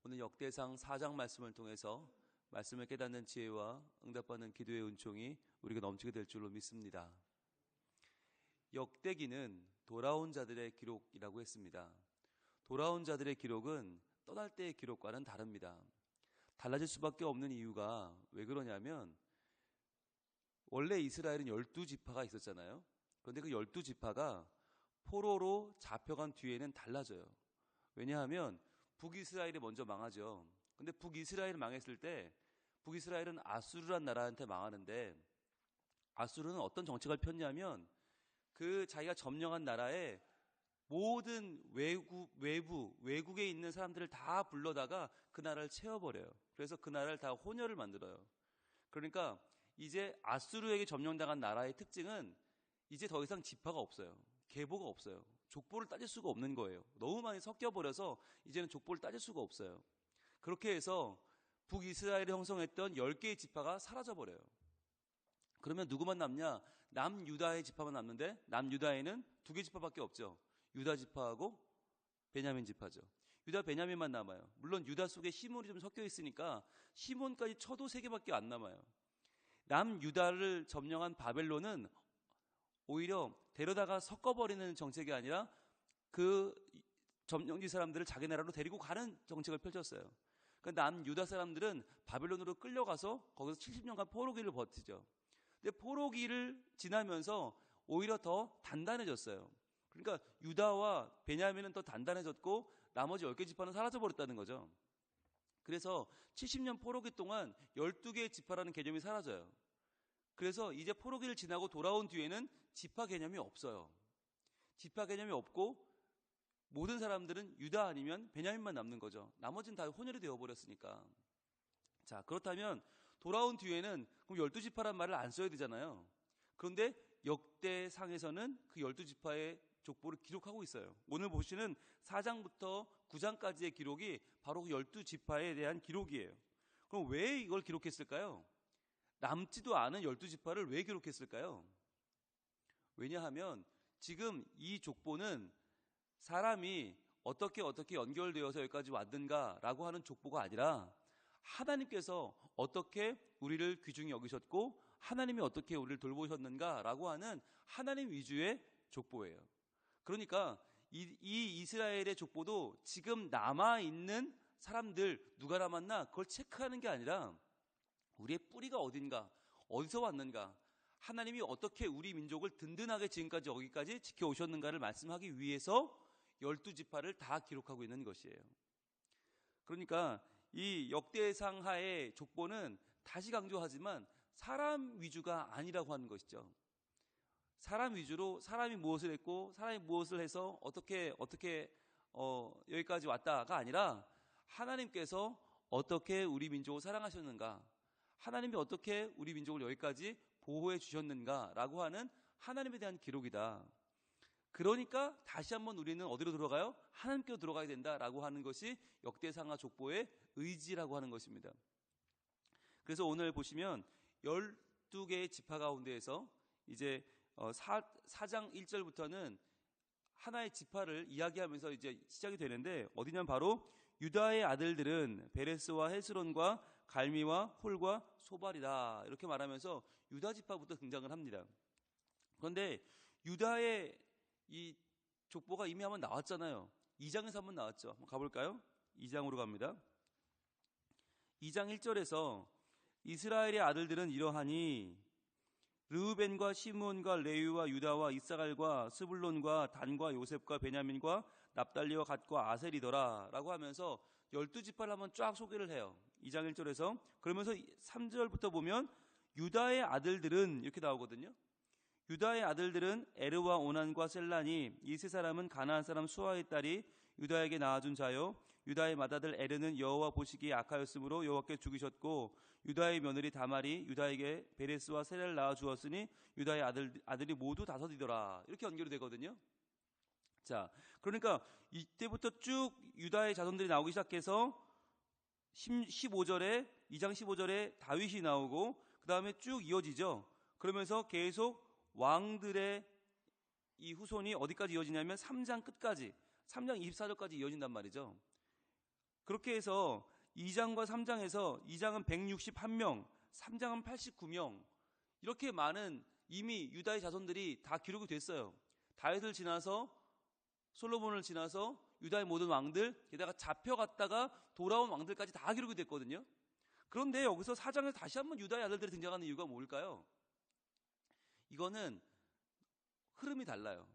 오늘 역대상 4장 말씀을 통해서 말씀을 깨닫는 지혜와 응답받는 기도의 은총이 우리가 넘치게 될 줄로 믿습니다. 역대기는 돌아온 자들의 기록이라고 했습니다. 돌아온 자들의 기록은 떠날 때의 기록과는 다릅니다. 달라질 수밖에 없는 이유가 왜 그러냐면 원래 이스라엘은 12지파가 있었잖아요. 그런데 그 12지파가 포로로 잡혀간 뒤에는 달라져요. 왜냐하면 북이스라엘이 먼저 망하죠. 근데 북이스라엘이 망했을 때 북이스라엘은 아수르란 나라한테 망하는데 아수르는 어떤 정책을 폈냐면 그 자기가 점령한 나라에 모든 외국에 있는 사람들을 다 불러다가 그 나라를 채워버려요. 그래서 그 나라를 다 혼혈을 만들어요. 그러니까 이제 아수르에게 점령당한 나라의 특징은 이제 더 이상 지파가 없어요. 계보가 없어요. 족보를 따질 수가 없는 거예요. 너무 많이 섞여버려서 이제는 족보를 따질 수가 없어요. 그렇게 해서 북이스라엘이 형성했던 10개의 지파가 사라져버려요. 그러면 누구만 남냐? 남유다의 지파만 남는데 남유다에는 2개 지파밖에 없죠. 유다 지파하고 베냐민 지파죠. 유다 베냐민만 남아요. 물론 유다 속에 시몬이 좀 섞여 있으니까 시몬까지 쳐도 3개밖에 안 남아요. 남유다를 점령한 바벨론은 오히려 데려다가 섞어버리는 정책이 아니라 그 점령지 사람들을 자기 나라로 데리고 가는 정책을 펼쳤어요. 그러니까 남유다 사람들은 바벨론으로 끌려가서 거기서 70년간 포로기를 버티죠. 근데 포로기를 지나면서 오히려 더 단단해졌어요. 그러니까 유다와 베냐민은 더 단단해졌고 나머지 10개 지파는 사라져버렸다는 거죠. 그래서 70년 포로기 동안 12개의 지파라는 개념이 사라져요. 그래서 이제 포로기를 지나고 돌아온 뒤에는 지파 개념이 없어요. 지파 개념이 없고 모든 사람들은 유다 아니면 베냐민만 남는 거죠. 나머지는 다 혼혈이 되어버렸으니까. 자, 그렇다면 돌아온 뒤에는 그럼 12지파란 말을 안 써야 되잖아요. 그런데 역대상에서는 그 12지파의 족보를 기록하고 있어요. 오늘 보시는 4장부터 9장까지의 기록이 바로 그 12지파에 대한 기록이에요. 그럼 왜 이걸 기록했을까요? 남지도 않은 12지파를 왜 기록했을까요? 왜냐하면 지금 이 족보는 사람이 어떻게 연결되어서 여기까지 왔는가라고 하는 족보가 아니라 하나님께서 어떻게 우리를 귀중히 여기셨고 하나님이 어떻게 우리를 돌보셨는가라고 하는 하나님 위주의 족보예요. 그러니까 이 이스라엘의 족보도 지금 남아있는 사람들 누가 남았나 그걸 체크하는 게 아니라 우리의 뿌리가 어딘가, 어디서 왔는가, 하나님이 어떻게 우리 민족을 든든하게 지금까지 여기까지 지켜오셨는가를 말씀하기 위해서 12지파를 다 기록하고 있는 것이에요. 그러니까 이 역대상 하의 족보는 다시 강조하지만 사람 위주가 아니라고 하는 것이죠. 사람 위주로 사람이 무엇을 했고 사람이 무엇을 해서 어떻게 여기까지 왔다가 아니라 하나님께서 어떻게 우리 민족을 사랑하셨는가, 하나님이 어떻게 우리 민족을 여기까지 보호해 주셨는가라고 하는 하나님에 대한 기록이다. 그러니까 다시 한번 우리는 어디로 들어가요? 하나님께로 들어가야 된다라고 하는 것이 역대상하 족보의 의지라고 하는 것입니다. 그래서 오늘 보시면 12개의 지파 가운데에서 이제 4장 1절부터는 하나의 지파를 이야기하면서 이제 시작이 되는데 어디냐면 바로 유다의 아들들은 베레스와 헤스론과 갈미와 홀과 소발이다 이렇게 말하면서 유다 지파부터 등장을 합니다. 그런데 유다의 이 족보가 이미 한번 나왔잖아요. 2장에서 한번 나왔죠. 한번 가볼까요? 2장으로 갑니다. 2장 1절에서 이스라엘의 아들들은 이러하니 르우벤과 시므온과 레위와 유다와 이사갈과 스불론과 단과 요셉과 베냐민과 납달리와 갓과 아셀이더라 라고 하면서 12지파를 한번 쫙 소개를 해요. 2장 1절에서. 그러면서 3절부터 보면 유다의 아들들은 이렇게 나오거든요. 유다의 아들들은 에르와 오난과 셀란이 이 세 사람은 가나안 사람 수아의 딸이 유다에게 낳아준 자요. 유다의 맏아들 에르는 여호와 보시기에 악하였으므로 여호와께 죽이셨고 유다의 며느리 다말이 유다에게 베레스와 세라를 낳아주었으니 유다의 아들이 모두 5이더라. 이렇게 연결이 되거든요. 자, 그러니까 이때부터 쭉 유다의 자손들이 나오기 시작해서 15절에 2장 15절에 다윗이 나오고 그 다음에 쭉 이어지죠. 그러면서 계속 왕들의 이 후손이 어디까지 이어지냐면 3장 끝까지 3장 24절까지 이어진단 말이죠. 그렇게 해서 2장과 3장에서 2장은 161명, 3장은 89명, 이렇게 많은 이미 유다의 자손들이 다 기록이 됐어요. 다윗을 지나서 솔로몬을 지나서 유다의 모든 왕들, 게다가 잡혀갔다가 돌아온 왕들까지 다 기록이 됐거든요. 그런데 여기서 4장에서 다시 한번 유다의 아들들이 등장하는 이유가 뭘까요? 이거는 흐름이 달라요.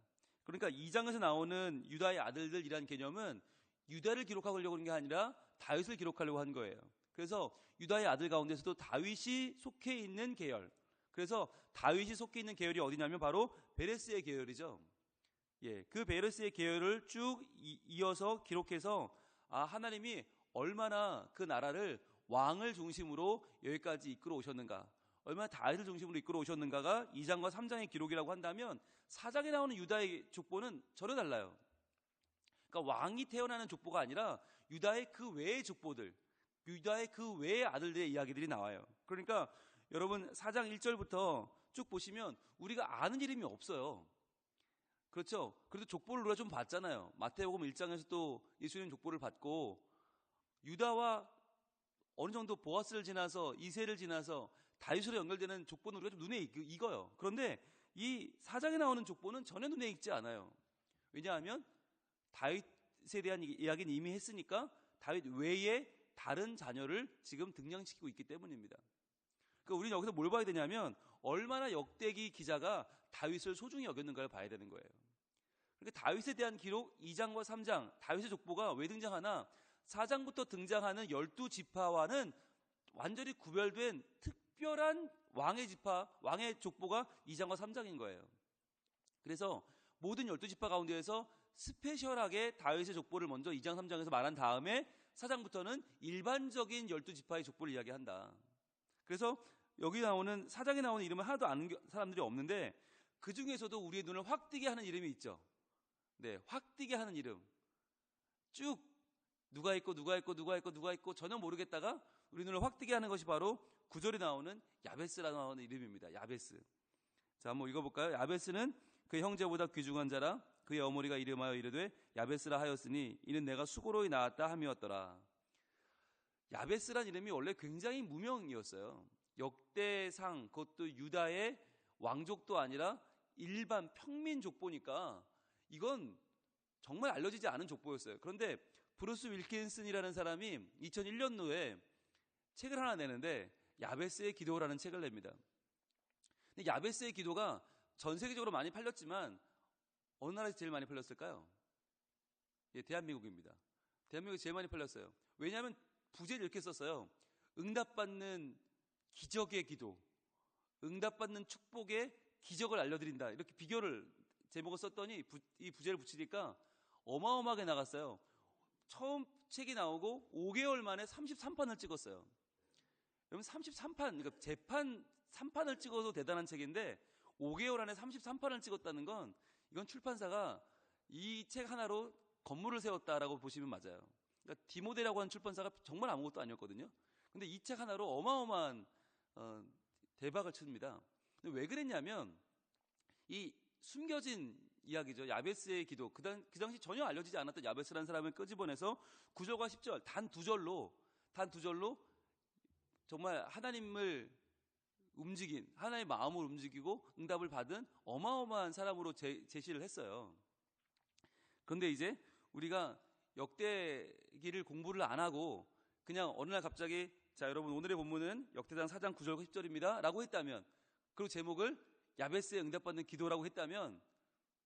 그러니까 2장에서 나오는 유다의 아들들이란 개념은 유다를 기록하려고 하는 게 아니라 다윗을 기록하려고 한 거예요. 그래서 유다의 아들 가운데서도 다윗이 속해 있는 계열, 그래서 다윗이 속해 있는 계열이 어디냐면 바로 베레스의 계열이죠. 예, 그 베레스의 계열을 쭉 이어서 기록해서 하나님이 얼마나 그 나라를 왕을 중심으로 여기까지 이끌어 오셨는가, 얼마나 다윗을 중심으로 이끌어 오셨는가가 2장과 3장의 기록이라고 한다면 4장에 나오는 유다의 족보는 전혀 달라요. 그러니까 왕이 태어나는 족보가 아니라 유다의 그 외의 족보들, 유다의 그 외의 아들들의 이야기들이 나와요. 그러니까 여러분 4장 1절부터 쭉 보시면 우리가 아는 이름이 없어요. 그렇죠? 그래도 족보를 우리가 좀 봤잖아요. 마태복음 1장에서 또 예수님 족보를 봤고, 유다와 어느 정도 보아스를 지나서 이새를 지나서 다윗으로 연결되는 족보는 우리가 좀 눈에 익어요. 그런데 이 4장에 나오는 족보는 전혀 눈에 익지 않아요. 왜냐하면 다윗에 대한 이야기는 이미 했으니까 다윗 외에 다른 자녀를 지금 등장시키고 있기 때문입니다. 그러니까 우리는 여기서 뭘 봐야 되냐면 얼마나 역대기 기자가 다윗을 소중히 여겼는가를 봐야 되는 거예요. 그러니까 다윗에 대한 기록 2장과 3장, 다윗의 족보가 왜 등장하나 4장부터 등장하는 12지파와는 완전히 구별된 특별한 왕의 지파, 왕의 족보가 2장과 3장인 거예요. 그래서 모든 12지파 가운데에서 스페셜하게 다윗의 족보를 먼저 2장, 3장에서 말한 다음에 4장부터는 일반적인 12지파의 족보를 이야기한다. 그래서 여기 나오는 4장에 나오는 이름을 하나도 아는 사람들이 없는데 그 중에서도 우리의 눈을 확 뜨게 하는 이름이 있죠. 네, 확 뜨게 하는 이름. 쭉 누가 있고 전혀 모르겠다가 우리 눈을 확 뜨게 하는 것이 바로 9절에 나오는 야베스라고 나오는 이름입니다. 야베스. 자, 한번 읽어볼까요? 야베스는 그의 형제보다 귀중한 자라. 그의 어머니가 이름하여 이르되 야베스라 하였으니 이는 내가 수고로이 낳았다 함이었더라. 야베스란 이름이 원래 굉장히 무명이었어요. 역대상, 그것도 유다의 왕족도 아니라 일반 평민 족보니까 이건 정말 알려지지 않은 족보였어요. 그런데 브루스 윌킨슨이라는 사람이 2001년도에 책을 하나 내는데 야베스의 기도라는 책을 냅니다. 근데 야베스의 기도가 전 세계적으로 많이 팔렸지만 어느 나라에서 제일 많이 팔렸을까요? 예, 대한민국입니다. 대한민국이 제일 많이 팔렸어요. 왜냐하면 부제를 이렇게 썼어요. 응답받는 기적의 기도, 응답받는 축복의 기적을 알려드린다. 이렇게 비교를 제목을 썼더니 이 부제를 붙이니까 어마어마하게 나갔어요. 처음 책이 나오고 5개월 만에 33판을 찍었어요. 여러분 33판, 그러니까 재판 3판을 찍어도 대단한 책인데 5개월 안에 33판을 찍었다는 건 이건 출판사가 이 책 하나로 건물을 세웠다라고 보시면 맞아요. 그러니까 디모데라고 하는 출판사가 정말 아무것도 아니었거든요. 근데 이 책 하나로 어마어마한 대박을 칩니다. 근데 왜 그랬냐면 이 숨겨진 이야기죠. 야베스의 기도. 그 당시 전혀 알려지지 않았던 야베스라는 사람을 끄집어내서 9절과 10절 단 두 절로 정말 하나님을 움직인, 하나님의 마음을 움직이고 응답을 받은 어마어마한 사람으로 제시를 했어요. 그런데 이제 우리가 역대기를 공부를 안 하고 그냥 어느 날 갑자기 자 여러분 오늘의 본문은 역대상 4장 9절과 10절입니다 라고 했다면, 그리고 제목을 야베스의 응답받는 기도라고 했다면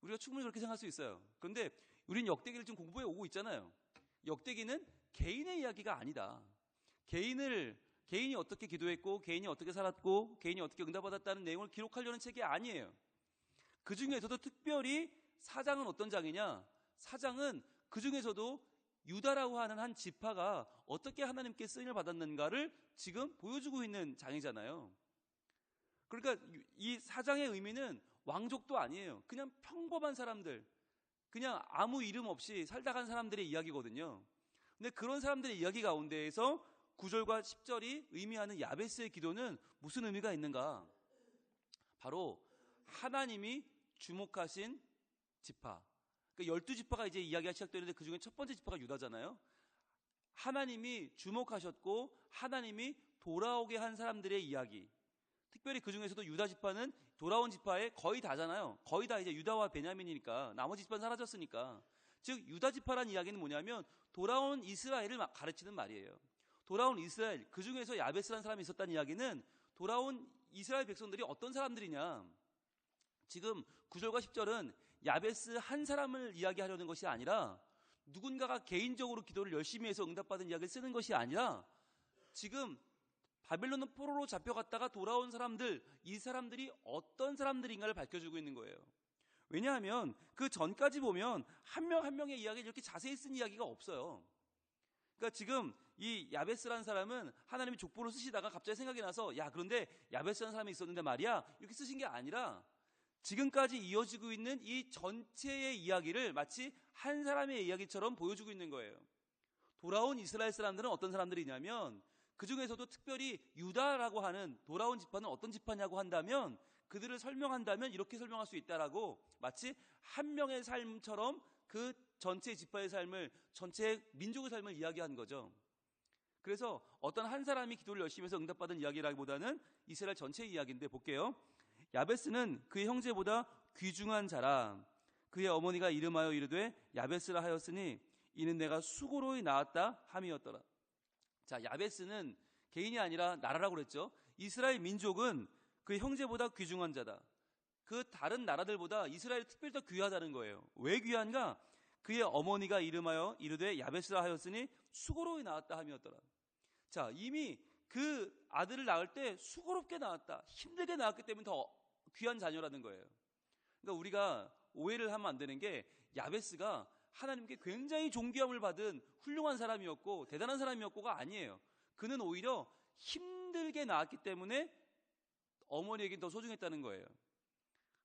우리가 충분히 그렇게 생각할 수 있어요. 그런데 우린 역대기를 좀 공부해 오고 있잖아요. 역대기는 개인의 이야기가 아니다. 개인이 어떻게 기도했고 개인이 어떻게 살았고 개인이 어떻게 응답받았다는 내용을 기록하려는 책이 아니에요. 그 중에서도 특별히 4장은 어떤 장이냐? 4장은 그 중에서도 유다라고 하는 한 지파가 어떻게 하나님께 쓰임을 받았는가를 지금 보여주고 있는 장이잖아요. 그러니까 이 4장의 의미는 왕족도 아니에요. 그냥 평범한 사람들, 그냥 아무 이름 없이 살다 간 사람들의 이야기거든요. 근데 그런 사람들의 이야기 가운데에서 9절과 10절이 의미하는 야베스의 기도는 무슨 의미가 있는가? 바로 하나님이 주목하신 지파. 그러니까 12지파가 이제 이야기가 시작되는데 그 중에 첫 번째 지파가 유다잖아요. 하나님이 주목하셨고 하나님이 돌아오게 한 사람들의 이야기. 특별히 그 중에서도 유다 지파는 돌아온 지파의 거의 다잖아요. 거의 다 이제 유다와 베냐민이니까 나머지 지파는 사라졌으니까. 즉 유다 지파란 이야기는 뭐냐면 돌아온 이스라엘을 가르치는 말이에요. 돌아온 이스라엘, 그 중에서 야베스라는 사람이 있었다는 이야기는 돌아온 이스라엘 백성들이 어떤 사람들이냐. 지금 9절과 10절은 야베스 한 사람을 이야기하려는 것이 아니라 누군가가 개인적으로 기도를 열심히 해서 응답받은 이야기를 쓰는 것이 아니라 지금 바벨론 포로로 잡혀갔다가 돌아온 사람들, 이 사람들이 어떤 사람들인가를 밝혀주고 있는 거예요. 왜냐하면 그 전까지 보면 한 명 한 명의 이야기를 이렇게 자세히 쓴 이야기가 없어요. 그러니까 지금 이 야베스라는 사람은 하나님이 족보를 쓰시다가 갑자기 생각이 나서 야 그런데 야베스라는 사람이 있었는데 말이야 이렇게 쓰신 게 아니라 지금까지 이어지고 있는 이 전체의 이야기를 마치 한 사람의 이야기처럼 보여주고 있는 거예요. 돌아온 이스라엘 사람들은 어떤 사람들이냐면 그 중에서도 특별히 유다라고 하는 돌아온 지파는 어떤 지파냐고 한다면 그들을 설명한다면 이렇게 설명할 수 있다라고 마치 한 명의 삶처럼 그 전체 지파의 삶을 전체 민족의 삶을 이야기한 거죠. 그래서 어떤 한 사람이 기도를 열심히 해서 응답받은 이야기라기보다는 이스라엘 전체의 이야기인데 볼게요. 야베스는 그의 형제보다 귀중한 자라. 그의 어머니가 이름하여 이르되 야베스라 하였으니 이는 내가 수고로이 낳았다 함이었더라. 자, 야베스는 개인이 아니라 나라라고 그랬죠. 이스라엘 민족은 그의 형제보다 귀중한 자다. 그 다른 나라들보다 이스라엘이 특별히 더 귀하다는 거예요. 왜 귀한가? 그의 어머니가 이름하여 이르되 야베스라 하였으니 수고로이 낳았다 함이었더라. 자, 이미 그 아들을 낳을 때 수고롭게 낳았다, 힘들게 낳았기 때문에 더 귀한 자녀라는 거예요. 그러니까 우리가 오해를 하면 안 되는 게 야베스가 하나님께 굉장히 존귀함을 받은 훌륭한 사람이었고 대단한 사람이었고가 아니에요. 그는 오히려 힘들게 낳았기 때문에 어머니에게 더 소중했다는 거예요.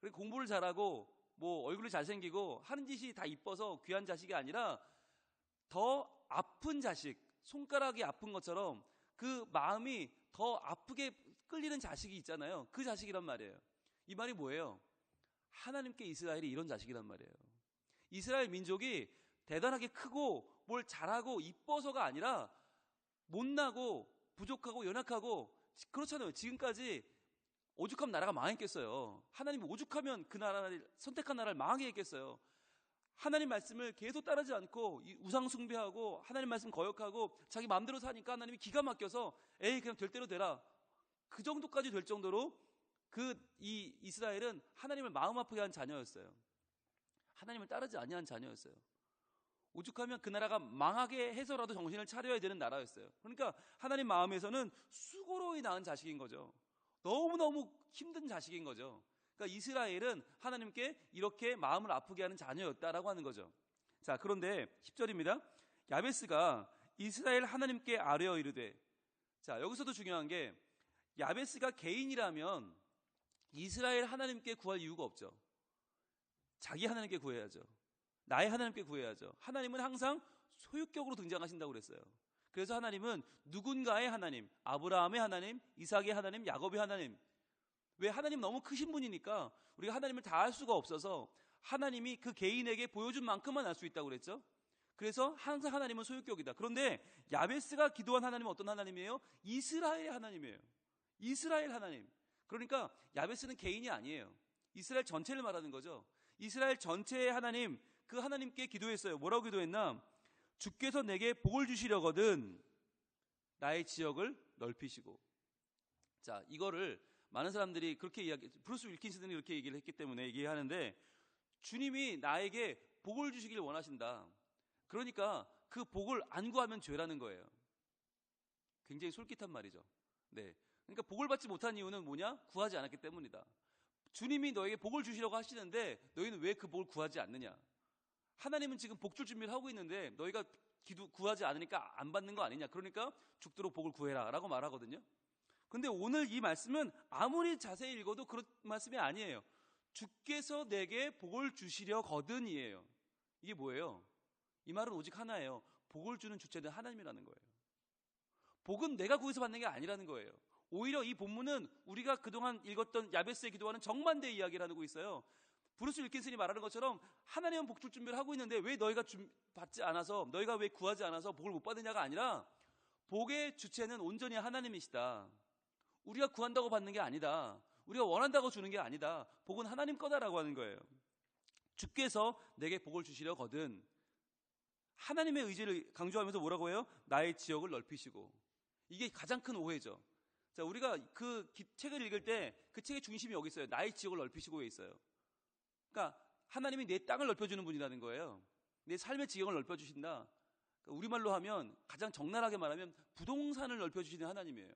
그리고 공부를 잘하고 뭐 얼굴이 잘생기고 하는 짓이 다 이뻐서 귀한 자식이 아니라 더 아픈 자식, 손가락이 아픈 것처럼 그 마음이 더 아프게 끌리는 자식이 있잖아요. 그 자식이란 말이에요. 이 말이 뭐예요? 하나님께 이스라엘이 이런 자식이란 말이에요. 이스라엘 민족이 대단하게 크고 뭘 잘하고 이뻐서가 아니라 못나고 부족하고 연약하고 그렇잖아요. 지금까지 오죽하면 나라가 망했겠어요. 하나님이 오죽하면 그 나라를 선택한 나라를 망하게 했겠어요. 하나님 말씀을 계속 따르지 않고 우상 숭배하고 하나님 말씀 거역하고 자기 마음대로 사니까 하나님이 기가 막혀서 에이 그냥 될 대로 되라. 그 정도까지 될 정도로 이 이스라엘은 하나님을 마음 아프게 한 자녀였어요. 하나님을 따르지 아니한 자녀였어요. 오죽하면 그 나라가 망하게 해서라도 정신을 차려야 되는 나라였어요. 그러니까 하나님 마음에서는 수고로이 낳은 자식인 거죠. 너무너무 힘든 자식인 거죠. 그러니까 이스라엘은 하나님께 이렇게 마음을 아프게 하는 자녀였다라고 하는 거죠. 자, 그런데 10절입니다. 야베스가 이스라엘 하나님께 아뢰어 이르되, 자, 여기서도 중요한 게 야베스가 개인이라면 이스라엘 하나님께 구할 이유가 없죠. 자기 하나님께 구해야죠. 나의 하나님께 구해야죠. 하나님은 항상 소유격으로 등장하신다고 그랬어요. 그래서 하나님은 누군가의 하나님, 아브라함의 하나님, 이삭의 하나님, 야곱의 하나님. 왜? 하나님 너무 크신 분이니까 우리가 하나님을 다 알 수가 없어서 하나님이 그 개인에게 보여준 만큼만 알 수 있다고 그랬죠. 그래서 항상 하나님은 소유격이다. 그런데 야베스가 기도한 하나님은 어떤 하나님이에요? 이스라엘의 하나님이에요. 이스라엘 하나님. 그러니까 야베스는 개인이 아니에요. 이스라엘 전체를 말하는 거죠. 이스라엘 전체의 하나님, 그 하나님께 기도했어요. 뭐라고 기도했나? 주께서 내게 복을 주시려거든 나의 지역을 넓히시고. 자, 이거를 많은 사람들이 그렇게 브루스 윌킨스는 이렇게 얘기를 했기 때문에 얘기하는데, 주님이 나에게 복을 주시길 원하신다. 그러니까 그 복을 안 구하면 죄라는 거예요. 굉장히 솔깃한 말이죠. 네. 그러니까 복을 받지 못한 이유는 뭐냐? 구하지 않았기 때문이다. 주님이 너에게 복을 주시려고 하시는데 너희는 왜 그 복을 구하지 않느냐? 하나님은 지금 복 줄 준비를 하고 있는데 너희가 구하지 않으니까 안 받는 거 아니냐? 그러니까 죽도록 복을 구해라 라고 말하거든요. 근데 오늘 이 말씀은 아무리 자세히 읽어도 그런 말씀이 아니에요. 주께서 내게 복을 주시려거든이에요. 이게 뭐예요? 이 말은 오직 하나예요. 복을 주는 주체는 하나님이라는 거예요. 복은 내가 구해서 받는 게 아니라는 거예요. 오히려 이 본문은 우리가 그동안 읽었던 야베스의 기도와는 정반대의 이야기를 하고 있어요. 브루스 윌킨슨이 말하는 것처럼 하나님은 복 줄 준비를 하고 있는데 왜 너희가 받지 않아서, 너희가 왜 구하지 않아서 복을 못 받느냐가 아니라 복의 주체는 온전히 하나님이시다. 우리가 구한다고 받는 게 아니다. 우리가 원한다고 주는 게 아니다. 복은 하나님 거다라고 하는 거예요. 주께서 내게 복을 주시려거든. 하나님의 의지를 강조하면서 뭐라고 해요? 나의 지역을 넓히시고. 이게 가장 큰 오해죠. 자, 우리가 그 책을 읽을 때 그 책의 중심이 여기 있어요. 나의 지역을 넓히시고에 있어요. 그러니까 하나님이 내 땅을 넓혀주는 분이라는 거예요. 내 삶의 지역을 넓혀주신다. 그러니까 우리말로 하면, 가장 적나라하게 말하면 부동산을 넓혀주시는 하나님이에요.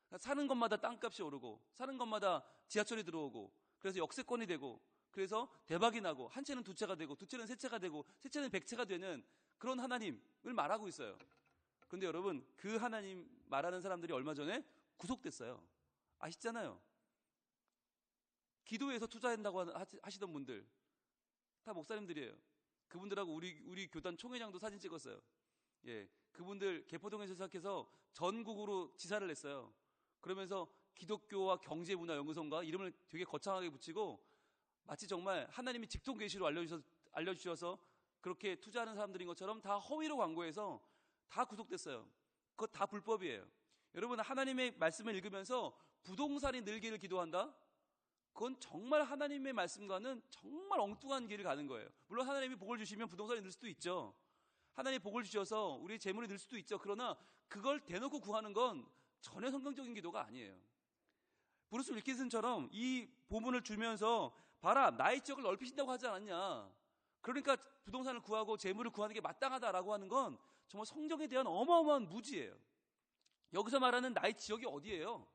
그러니까 사는 것마다 땅값이 오르고, 사는 것마다 지하철이 들어오고, 그래서 역세권이 되고, 그래서 대박이 나고, 한 채는 두 채가 되고, 두 채는 세 채가 되고, 세 채는 100채가 되는 그런 하나님을 말하고 있어요. 그런데 여러분, 그 하나님 말하는 사람들이 얼마 전에 구속됐어요. 아시잖아요. 기도에서 투자한다고 하시던 분들 다 목사님들이에요. 그분들하고 우리 교단 총회장도 사진 찍었어요. 예, 그분들 개포동에서 시작해서 전국으로 지사를 냈어요. 그러면서 기독교와 경제문화연구소인가 이름을 되게 거창하게 붙이고, 마치 정말 하나님이 직통 계시로 알려주셔서 그렇게 투자하는 사람들인 것처럼 다 허위로 광고해서 다 구속됐어요. 그거 다 불법이에요. 여러분, 하나님의 말씀을 읽으면서 부동산이 늘기를 기도한다? 그건 정말 하나님의 말씀과는 정말 엉뚱한 길을 가는 거예요. 물론 하나님이 복을 주시면 부동산이 늘 수도 있죠. 하나님이 복을 주셔서 우리의 재물이 늘 수도 있죠. 그러나 그걸 대놓고 구하는 건 전혀 성경적인 기도가 아니에요. 브루스 윌킨슨처럼 이 본문을 주면서 봐라, 나의 지역을 넓히신다고 하지 않았냐. 그러니까 부동산을 구하고 재물을 구하는 게 마땅하다라고 하는 건 정말 성경에 대한 어마어마한 무지예요. 여기서 말하는 나의 지역이 어디예요?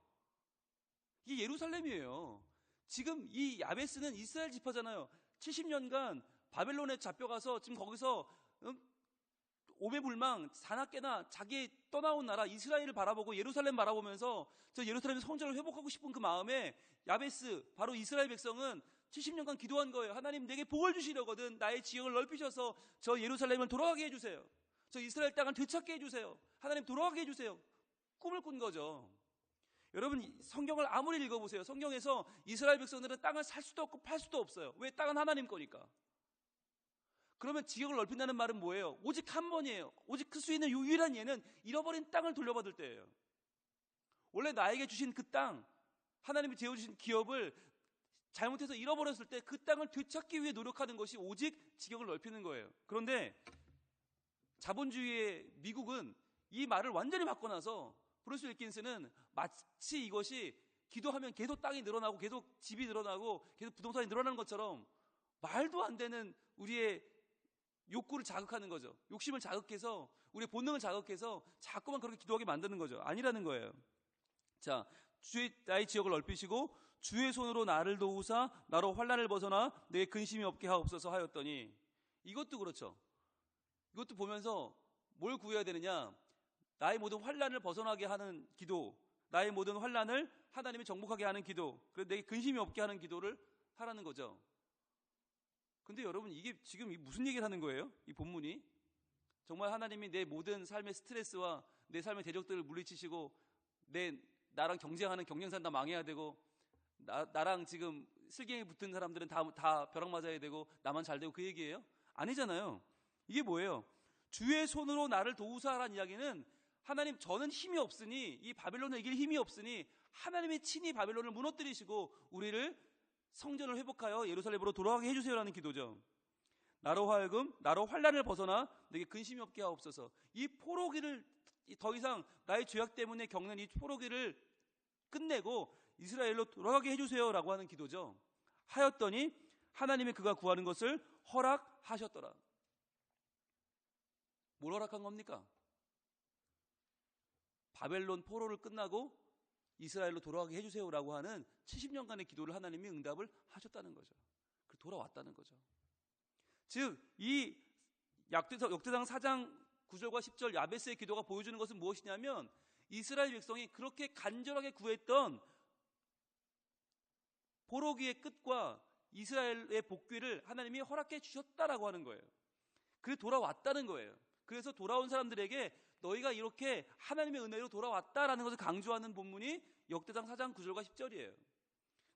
이게 예루살렘이에요. 지금 이 야베스는 이스라엘 지파잖아요. 70년간 바벨론에 잡혀가서 지금 거기서 오매불망 사납게나 자기 떠나온 나라 이스라엘을 바라보고 예루살렘 바라보면서 저 예루살렘의 성전을 회복하고 싶은 그 마음에 야베스, 바로 이스라엘 백성은 70년간 기도한 거예요. 하나님, 내게 복을 주시려거든 나의 지역을 넓히셔서 저 예루살렘을 돌아가게 해주세요. 저 이스라엘 땅을 되찾게 해주세요. 하나님, 돌아가게 해주세요. 꿈을 꾼 거죠. 여러분, 성경을 아무리 읽어보세요. 성경에서 이스라엘 백성들은 땅을 살 수도 없고 팔 수도 없어요. 왜? 땅은 하나님 거니까. 그러면 지역을 넓힌다는 말은 뭐예요? 오직 한 번이에요. 오직 그 수 있는 유일한 예는 잃어버린 땅을 돌려받을 때예요. 원래 나에게 주신 그 땅, 하나님이 재워주신 기업을 잘못해서 잃어버렸을 때 그 땅을 되찾기 위해 노력하는 것이 오직 지역을 넓히는 거예요. 그런데 자본주의의 미국은 이 말을 완전히 바꿔놔서 브루스 윌킨스는 마치 이것이 기도하면 계속 땅이 늘어나고 계속 집이 늘어나고 계속 부동산이 늘어나는 것처럼 말도 안 되는 우리의 욕구를 자극하는 거죠. 욕심을 자극해서 우리의 본능을 자극해서 자꾸만 그렇게 기도하게 만드는 거죠. 아니라는 거예요. 자, 나의 지역을 넓히시고 주의 손으로 나를 도우사 나로 환난을 벗어나 내 근심이 없게 하옵소서 하였더니, 이것도 그렇죠. 이것도 보면서 뭘 구해야 되느냐? 나의 모든 환난을 벗어나게 하는 기도, 나의 모든 환난을 하나님이 정복하게 하는 기도, 그래서 내게 근심이 없게 하는 기도를 하라는 거죠. 근데 여러분, 이게 지금 무슨 얘기를 하는 거예요? 이 본문이 정말 하나님이 내 모든 삶의 스트레스와 내 삶의 대적들을 물리치시고 나랑 경쟁하는 경쟁사는 다 망해야 되고 나랑 지금 슬갱이 붙은 사람들은 다 벼락 맞아야 되고 나만 잘 되고 그 얘기예요? 아니잖아요. 이게 뭐예요? 주의 손으로 나를 도우사라는 이야기는, 하나님, 저는 힘이 없으니, 이 바벨론을 이길 힘이 없으니 하나님이 친히 바벨론을 무너뜨리시고 우리를 성전을 회복하여 예루살렘으로 돌아가게 해주세요라는 기도죠. 나로 하여금 나로 환난을 벗어나 내게 근심이 없게 하옵소서. 이 포로기를 더 이상 나의 죄악 때문에 겪는 이 포로기를 끝내고 이스라엘로 돌아가게 해주세요라고 하는 기도죠. 하였더니 하나님이 그가 구하는 것을 허락하셨더라. 뭘 허락한 겁니까? 바벨론 포로를 끝나고 이스라엘로 돌아가게 해주세요라고 하는 70년간의 기도를 하나님이 응답을 하셨다는 거죠. 돌아왔다는 거죠. 즉, 이 역대상 4장 9절과 10절 야베스의 기도가 보여주는 것은 무엇이냐면, 이스라엘 백성이 그렇게 간절하게 구했던 포로기의 끝과 이스라엘의 복귀를 하나님이 허락해 주셨다라고 하는 거예요. 그래서 돌아왔다는 거예요. 그래서 돌아온 사람들에게 너희가 이렇게 하나님의 은혜로 돌아왔다라는 것을 강조하는 본문이 역대상 4장 9절과 10절이에요.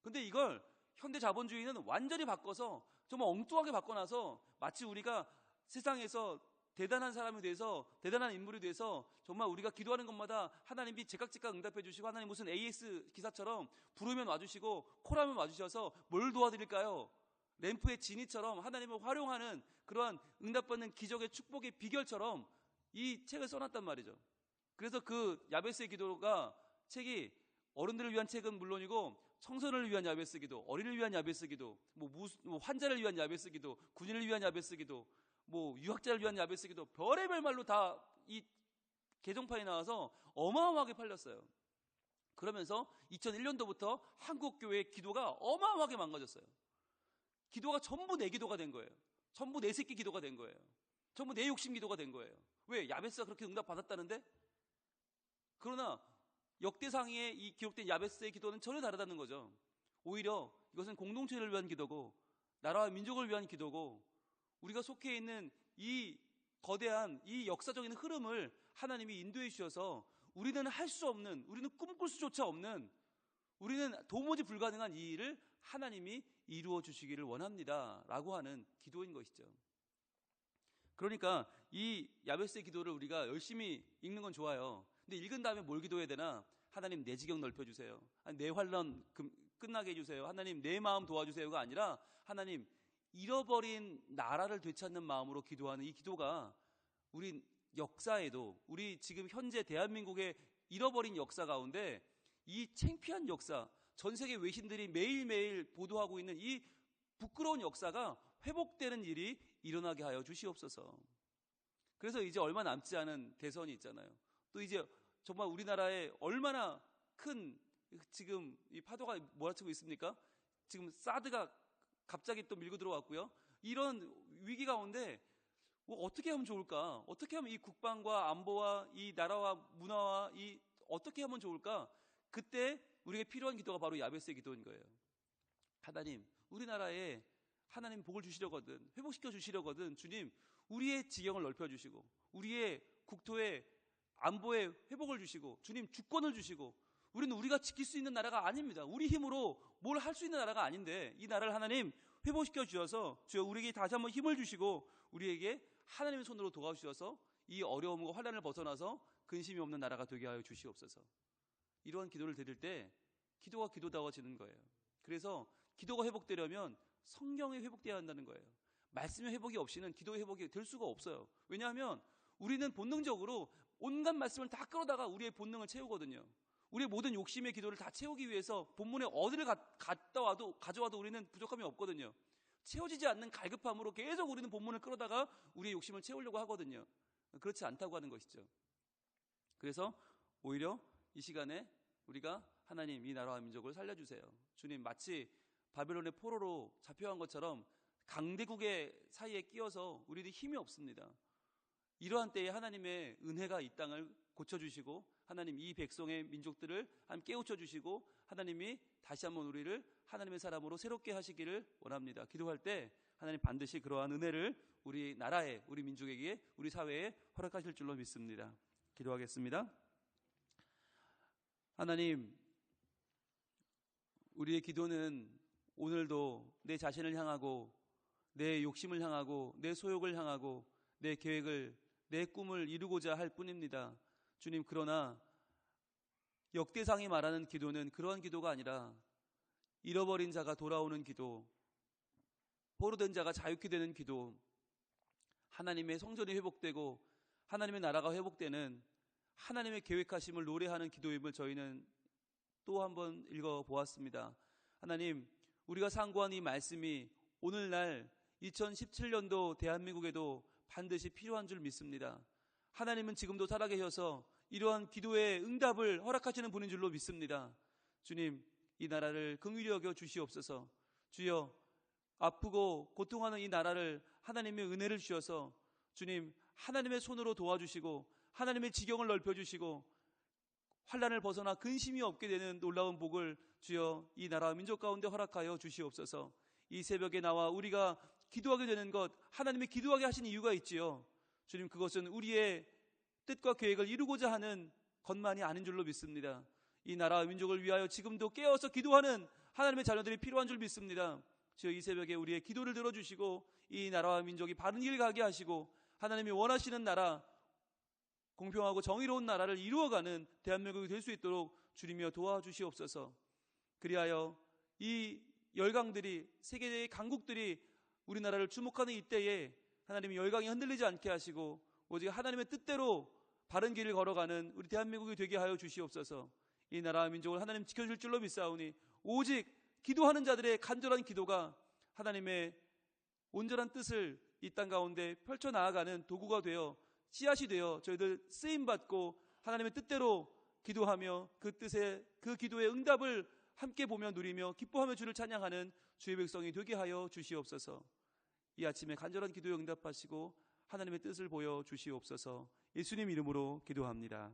근데 이걸 현대 자본주의는 완전히 바꿔서 정말 엉뚱하게 바꿔놔서 마치 우리가 세상에서 대단한 사람이 돼서 대단한 인물이 돼서 정말 우리가 기도하는 것마다 하나님이 제깍제깍 응답해 주시고 하나님 무슨 AS 기사처럼 부르면 와주시고 콜하면 와주셔서 뭘 도와드릴까요? 램프의 지니처럼 하나님을 활용하는 그러한 응답받는 기적의 축복의 비결처럼 이 책을 써놨단 말이죠. 그래서 그 야베스의 기도가 책이 어른들을 위한 책은 물론이고 청소년을 위한 야베스 기도, 어린이를 위한 야베스 기도, 뭐 환자를 위한 야베스 기도, 군인을 위한 야베스 기도, 뭐 유학자를 위한 야베스 기도, 별의별 말로 다 이 개정판이 나와서 어마어마하게 팔렸어요. 그러면서 2001년도부터 한국 교회의 기도가 어마어마하게 망가졌어요. 기도가 전부 내 기도가 된 거예요. 전부 내 새끼 기도가 된 거예요. 전부 내 욕심 기도가 된 거예요. 왜? 야베스가 그렇게 응답 받았다는데? 그러나 역대상에 이 기록된 야베스의 기도는 전혀 다르다는 거죠. 오히려 이것은 공동체를 위한 기도고 나라와 민족을 위한 기도고 우리가 속해 있는 이 거대한 이 역사적인 흐름을 하나님이 인도해 주셔서 우리는 할 수 없는, 우리는 꿈꿀 수조차 없는, 우리는 도무지 불가능한 이 일을 하나님이 이루어 주시기를 원합니다 라고 하는 기도인 것이죠. 그러니까 이 야베스의 기도를 우리가 열심히 읽는 건 좋아요. 근데 읽은 다음에 뭘 기도해야 되나? 하나님 내 지경 넓혀주세요. 내 환난 끝나게 해주세요. 하나님 내 마음 도와주세요가 아니라 하나님 잃어버린 나라를 되찾는 마음으로 기도하는 이 기도가 우리 역사에도 우리 지금 현재 대한민국의 잃어버린 역사 가운데 이 창피한 역사, 전 세계 외신들이 매일매일 보도하고 있는 이 부끄러운 역사가 회복되는 일이 일어나게 하여 주시옵소서. 그래서 이제 얼마 남지 않은 대선이 있잖아요. 또 이제 정말 우리나라에 얼마나 큰 지금 이 파도가 몰아치고 있습니까? 지금 사드가 갑자기 또 밀고 들어왔고요. 이런 위기 가운데 뭐 어떻게 하면 좋을까? 어떻게 하면 이 국방과 안보와 이 나라와 문화와 이 어떻게 하면 좋을까? 그때 우리에게 필요한 기도가 바로 야베스의 기도인 거예요. 하나님, 우리나라에 하나님 복을 주시려거든, 회복시켜 주시려거든 주님 우리의 지경을 넓혀주시고 우리의 국토의 안보에 회복을 주시고 주님 주권을 주시고 우리는 우리가 지킬 수 있는 나라가 아닙니다. 우리 힘으로 뭘 할 수 있는 나라가 아닌데 이 나라를 하나님 회복시켜 주셔서 주여 우리에게 다시 한번 힘을 주시고 우리에게 하나님의 손으로 도와주셔서 이 어려움과 환난을 벗어나서 근심이 없는 나라가 되게 하여 주시옵소서. 이러한 기도를 드릴 때 기도가 기도다워지는 거예요. 그래서 기도가 회복되려면 성경이 회복되어야 한다는 거예요. 말씀의 회복이 없이는 기도의 회복이 될 수가 없어요. 왜냐하면 우리는 본능적으로 온갖 말씀을 다 끌어다가 우리의 본능을 채우거든요. 우리의 모든 욕심의 기도를 다 채우기 위해서 본문에 어디를 가져와도 우리는 부족함이 없거든요. 채워지지 않는 갈급함으로 계속 우리는 본문을 끌어다가 우리의 욕심을 채우려고 하거든요. 그렇지 않다고 하는 것이죠. 그래서 오히려 이 시간에 우리가 하나님 이 나라와 민족을 살려주세요. 주님 마치 바벨론의 포로로 잡혀간 것처럼 강대국의 사이에 끼어서 우리들이 힘이 없습니다. 이러한 때에 하나님의 은혜가 이 땅을 고쳐주시고 하나님 이 백성의 민족들을 함께 깨우쳐주시고 하나님이 다시 한번 우리를 하나님의 사람으로 새롭게 하시기를 원합니다. 기도할 때 하나님 반드시 그러한 은혜를 우리 나라에 우리 민족에게 우리 사회에 허락하실 줄로 믿습니다. 기도하겠습니다. 하나님 우리의 기도는 오늘도 내 자신을 향하고 내 욕심을 향하고 내 소욕을 향하고 내 계획을 내 꿈을 이루고자 할 뿐입니다. 주님 그러나 역대상이 말하는 기도는 그러한 기도가 아니라 잃어버린 자가 돌아오는 기도, 포로된 자가 자유케 되는 기도, 하나님의 성전이 회복되고 하나님의 나라가 회복되는 하나님의 계획하심을 노래하는 기도임을 저희는 또 한번 읽어보았습니다. 하나님 우리가 상고한 이 말씀이 오늘날 2017년도 대한민국에도 반드시 필요한 줄 믿습니다. 하나님은 지금도 살아계셔서 이러한 기도의 응답을 허락하시는 분인 줄로 믿습니다. 주님 이 나라를 긍휼히 여겨 주시옵소서. 주여 아프고 고통하는 이 나라를 하나님의 은혜를 주셔서 주님 하나님의 손으로 도와주시고 하나님의 지경을 넓혀주시고 환난을 벗어나 근심이 없게 되는 놀라운 복을 주여 이 나라와 민족 가운데 허락하여 주시옵소서. 이 새벽에 나와 우리가 기도하게 되는 것 하나님의 기도하게 하신 이유가 있지요. 주님 그것은 우리의 뜻과 계획을 이루고자 하는 것만이 아닌 줄로 믿습니다. 이 나라와 민족을 위하여 지금도 깨어서 기도하는 하나님의 자녀들이 필요한 줄 믿습니다. 주여, 이 새벽에 우리의 기도를 들어주시고 이 나라와 민족이 바른 길 가게 하시고 하나님이 원하시는 나라, 공평하고 정의로운 나라를 이루어가는 대한민국이 될 수 있도록 주님이여 도와주시옵소서. 그리하여 이 열강들이, 세계의 강국들이 우리나라를 주목하는 이때에 하나님이 열강이 흔들리지 않게 하시고 오직 하나님의 뜻대로 바른 길을 걸어가는 우리 대한민국이 되게 하여 주시옵소서. 이 나라와 민족을 하나님 지켜줄 줄로 믿사오니 오직 기도하는 자들의 간절한 기도가 하나님의 온전한 뜻을 이 땅 가운데 펼쳐나가는 도구가 되어 씨앗이 되어 저희들 쓰임받고 하나님의 뜻대로 기도하며 그 뜻에, 그 기도의 응답을 함께 보며 누리며 기뻐하며 주를 찬양하는 주의 백성이 되게 하여 주시옵소서. 이 아침에 간절한 기도에 응답하시고 하나님의 뜻을 보여 주시옵소서. 예수님 이름으로 기도합니다.